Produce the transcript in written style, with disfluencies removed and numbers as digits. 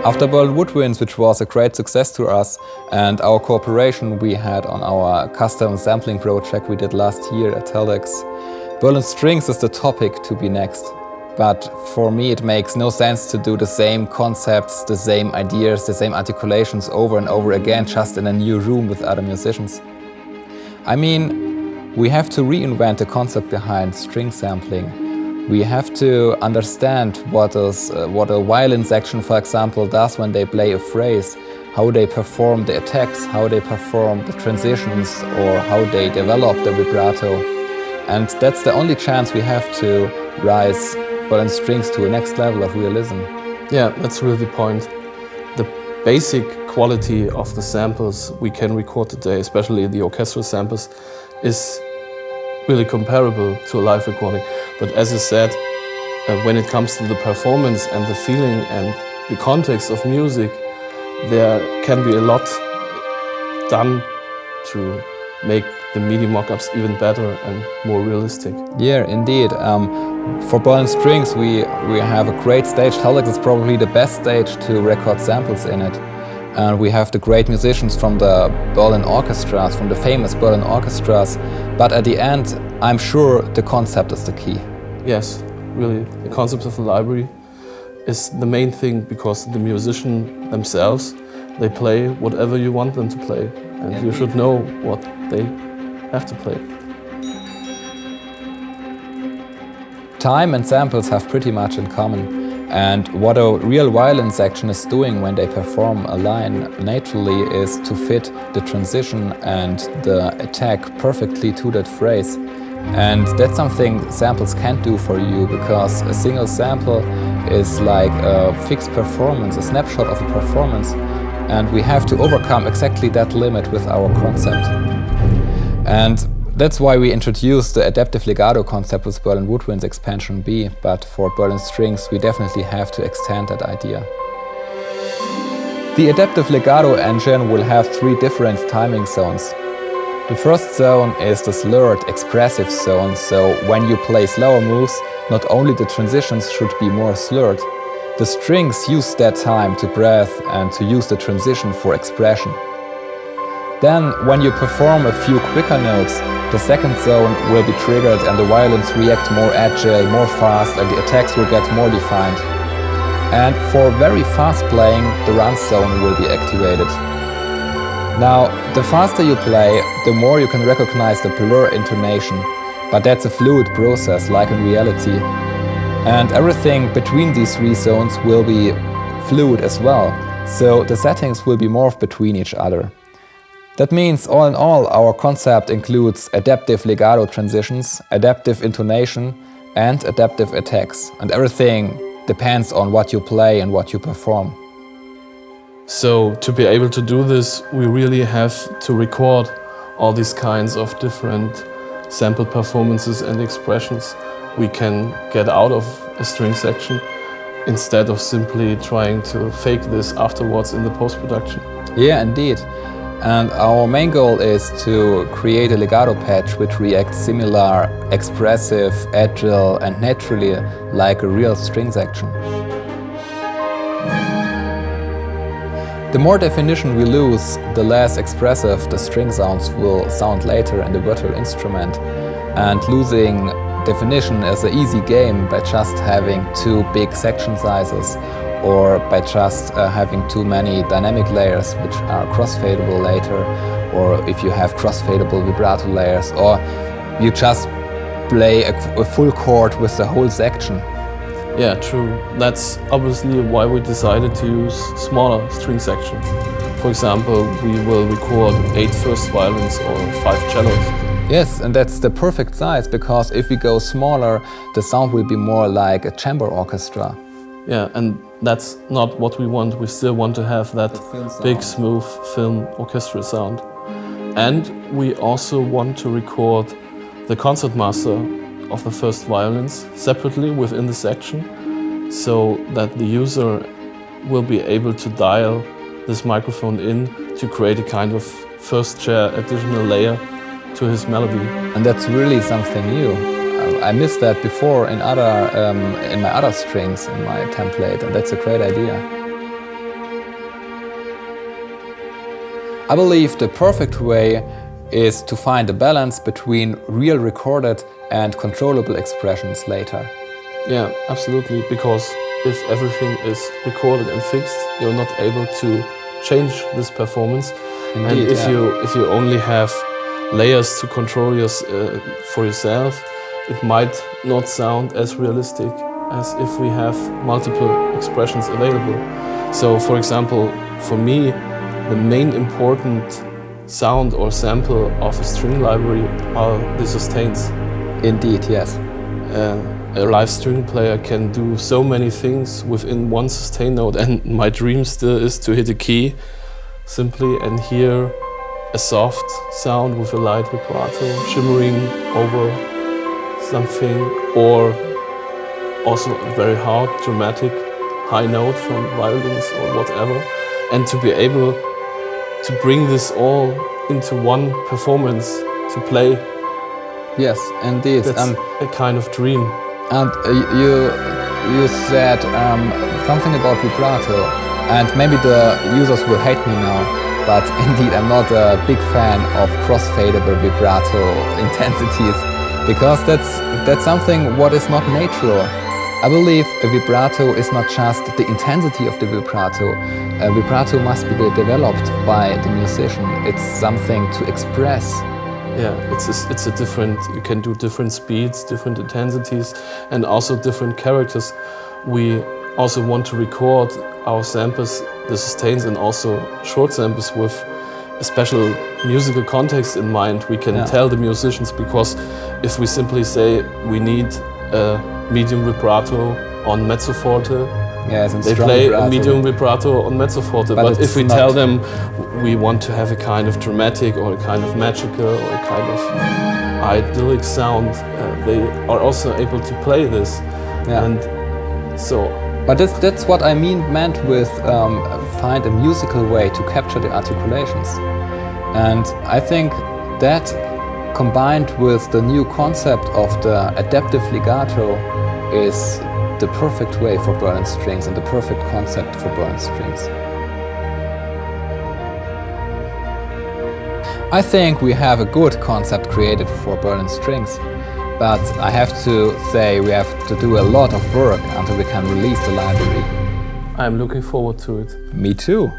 After Berlin Woodwinds, which was a great success to us, and our cooperation we had on our custom sampling project we did last year at Teldex, Berlin Strings is the topic to be next. But for me it makes no sense to do the same concepts, the same ideas, the same articulations over and over again just in a new room with other musicians. I mean, we have to reinvent the concept behind string sampling. We have to understand what a violin section, for example, does when they play a phrase, how they perform the attacks, how they perform the transitions, or how they develop the vibrato. And that's the only chance we have to rise Berlin Strings to a next level of realism. Yeah, that's really the point. The basic quality of the samples we can record today, especially the orchestral samples, is really comparable to a live recording. But as I said, when it comes to the performance and the feeling and the context of music, there can be a lot done to make the MIDI mockups even better and more realistic. Yeah, indeed. For Berlin Strings, we have a great stage. Teldex is probably the best stage to record samples in it. And we have the great musicians from the Berlin orchestras, from the famous Berlin orchestras. But at the end, I'm sure the concept is the key. Yes, really. The concept of the library is the main thing, because the musicians themselves, they play whatever you want them to play. And you should know what they have to play. Time and samples have pretty much in common. And what a real violin section is doing when they perform a line naturally is to fit the transition and the attack perfectly to that phrase. And that's something samples can't do for you, because a single sample is like a fixed performance, a snapshot of a performance. And we have to overcome exactly that limit with our concept. And that's why we introduced the adaptive legato concept with Berlin Woodwinds Expansion B, but for Berlin Strings we definitely have to extend that idea. The adaptive legato engine will have 3 different timing zones. The first zone is the slurred expressive zone, so when you play slower moves, not only the transitions should be more slurred. The strings use that time to breathe and to use the transition for expression. Then, when you perform a few quicker notes, the second zone will be triggered and the violins react more agile, more fast, and the attacks will get more defined. And for very fast playing, the run zone will be activated. Now, the faster you play, the more you can recognize the blur intonation, but that's a fluid process, like in reality. And everything between these 3 zones will be fluid as well, so the settings will be morphed between each other. That means, all in all, our concept includes adaptive legato transitions, adaptive intonation, and adaptive attacks. And everything depends on what you play and what you perform. So, to be able to do this, we really have to record all these kinds of different sample performances and expressions we can get out of a string section, instead of simply trying to fake this afterwards in the post-production. Yeah, indeed. And our main goal is to create a legato patch which reacts similar, expressive, agile and naturally like a real string section. The more definition we lose, the less expressive the string sounds will sound later in the virtual instrument. And losing definition is an easy game by just having 2 big section sizes, or by just having too many dynamic layers which are crossfadeable later, or if you have crossfadeable vibrato layers, or you just play a full chord with the whole section. Yeah, true. That's obviously why we decided to use smaller string sections. For example, we will record 8 first violins or 5 cellos. Yes, and that's the perfect size, because if we go smaller, the sound will be more like a chamber orchestra. Yeah, and that's not what we want. We still want to have that big, smooth film orchestral sound. And we also want to record the concert master of the first violins separately within the section, so that the user will be able to dial this microphone in to create a kind of first chair additional layer to his melody. And that's really something new. I missed that before in my other strings in my template, and that's a great idea. I believe the perfect way is to find a balance between real recorded and controllable expressions later. Yeah, absolutely, because if everything is recorded and fixed, you're not able to change this performance. Indeed, and if yeah. you only have layers to control for yourself, it might not sound as realistic as if we have multiple expressions available. So, for example, for me, the main important sound or sample of a string library are the sustains. Indeed, yes. A live string player can do so many things within one sustain note, and my dream still is to hit a key simply and hear a soft sound with a light vibrato shimmering over something, or also a very hard, dramatic high note from violins or whatever, and to be able to bring this all into one performance to play. Yes, indeed. That's a kind of dream. And you said something about vibrato, and maybe the users will hate me now, but indeed I'm not a big fan of crossfadeable vibrato intensities, because that's something what is not natural. I believe a vibrato is not just the intensity of the vibrato. A vibrato must be developed by the musician. It's something to express. Yeah, it's a different, you can do different speeds, different intensities, and also different characters. We also want to record our samples, the sustains and also short samples, with a special musical context in mind. We can tell the musicians, because if we simply say we need a medium vibrato on mezzo forte, yes, they play a medium vibrato on mezzo forte. But if we tell them we want to have a kind of dramatic or a kind of magical or a kind of idyllic sound, they are also able to play this. Yeah. And so. But that's what I meant with find a musical way to capture the articulations. And I think that combined with the new concept of the adaptive legato is the perfect way for Berlin strings and the perfect concept for Berlin strings. I think we have a good concept created for Berlin strings, but I have to say we have to do a lot of work until we can release the library. I'm looking forward to it. Me too.